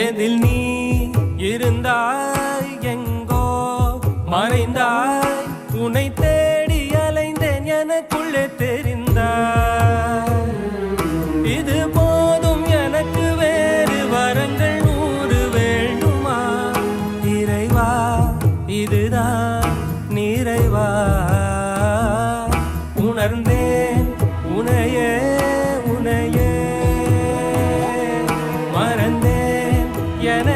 எதில் நீ இருந்தாய் எங்கோ மறைந்தாய் உன்னை தேடி அலைந்தேன் எனக்குள்ளே தெரிந்தாய் இது போதும் எனக்கு வேறு வரங்கள் 100 வேண்டுமா இறைவா இதுதான் நிறைவா உணர்ந்தேன் உனையே உனையே மறந்தேன் என